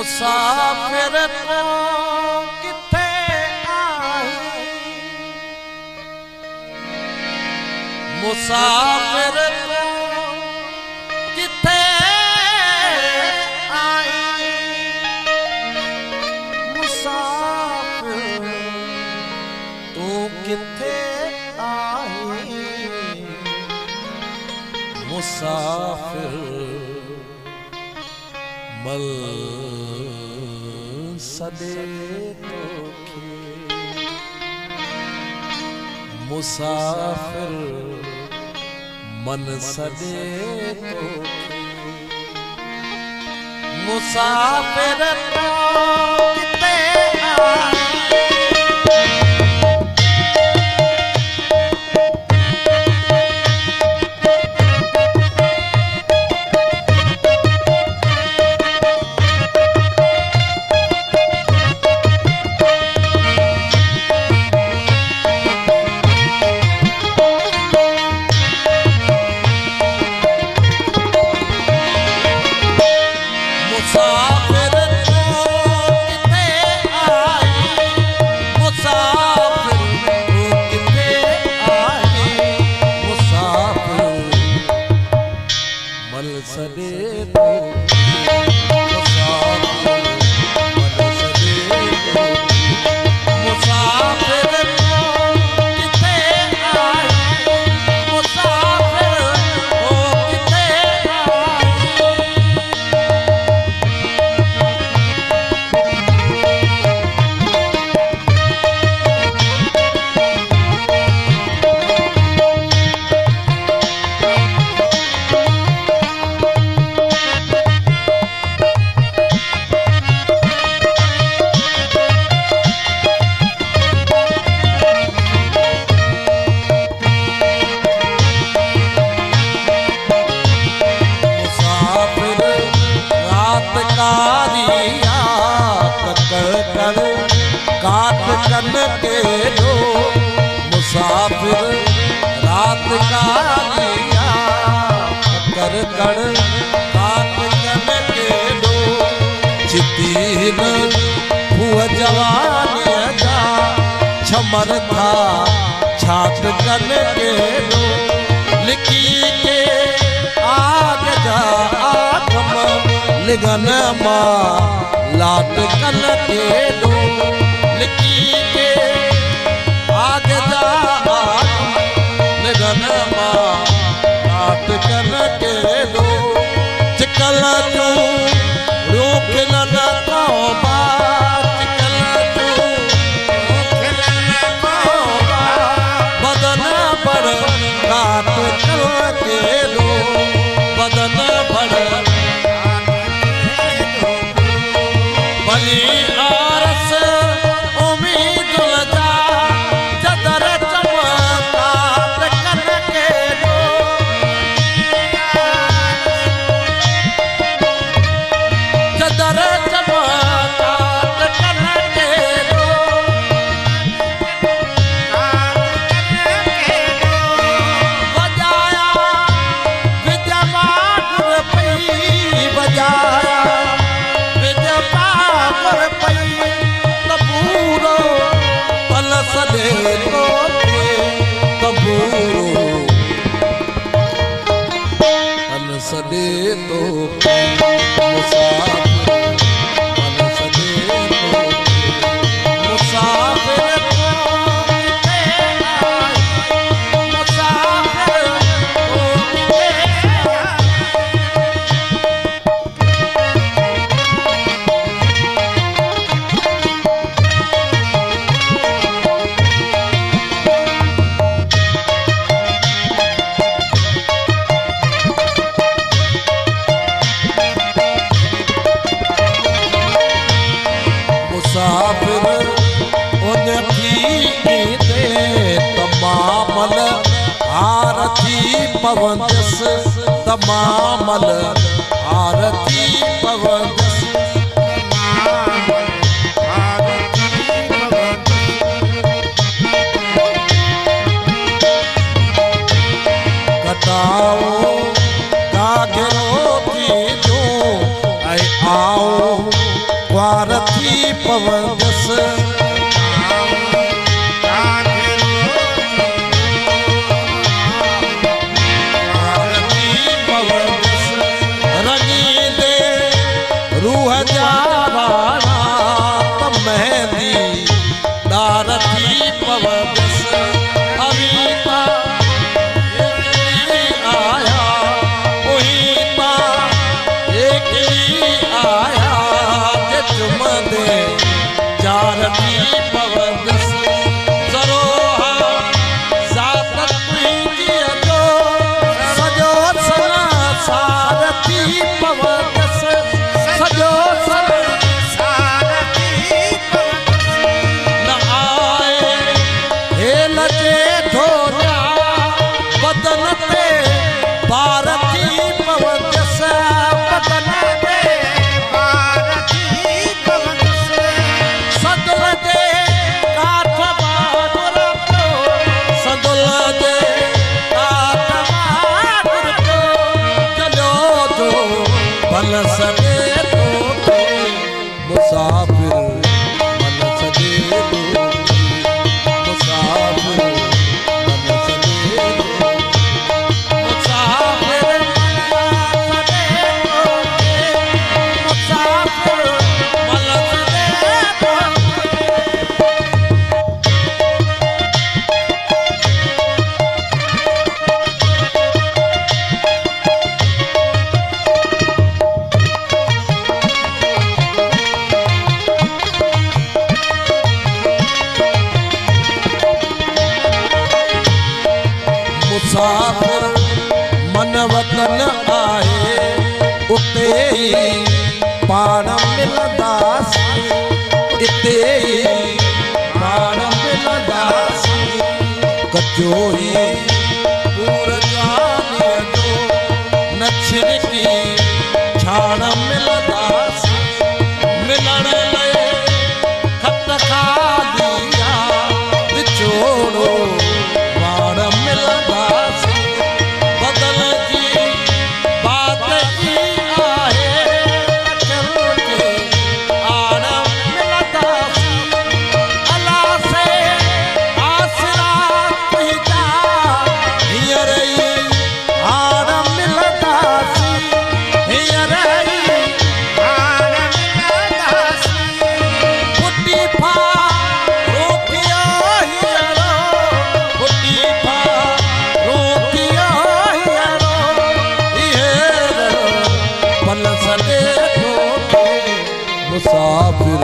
मुसाफिर तो किथे आई, मुसाफिर तो किथे आई, मुसाफिर तू किथे आई, मुसाफिर मल सदे तोखे, मुसाफिर मन सदे तोखे, मुसाफिर तो किथे आई, के दो मुसाफिर रात का दिया कर कर काट कर के दो चितीन हुआ जवान जा छमर था छाट कर के दो लिखी के आग जा आगम लिगन माँ लाट कर के दो लिखी के आग जा निगन माँ लाट कर के दो चिकल तू रोक न तौबा चिकल तू रोक न तौबा बदन पर काट कर के दो बदन पर बली आरस सदे तो मुसाफिर मन सदे तो मुसाफिर तो किथे आई, मुसाफिर तो किथे मुसाफिर उन दे तमामल आरती पवंदस तमामल आरती पवंदस कटाओ कागरो थी जो ऐ आओ आरती पवन जस आरती पवन जस रंगी दे रूह जावाना तब मेहंदी दारती पवन जस अविता आया वही पा एक आया चुम दे चारती पवन जस सरोहा सातक जो सजो सना सारथी पवन जस सजो सना सारथी पवन न आए हे लजे ढोला बदन पे भारती पवन जस बदन पे सदे तो मुसाफिर मन सदे तो मुसाफिर मन सदे तो मुसाफिर मन सदे तो मुसाफिर मन सदे तो मुसाफिर मन वतन आए उते पाण मिलंदास इते पाण मिलंदास कचो ही पूर जाने जो न छिड़की छाण मिलंदास मिलण लए खत खा दिया विछोड़ो पाण मिलंदास बदल जी बात ही आहे चल के आण मिलंदास अल्लाह से आसरा तुझा हींअर ई आण मिलंदास हींअर ई आण मिलंदास फुटी फा रोटिया हींअर फुटी फा रोटिया हींअर इहे पल सदे तो मुसाफिर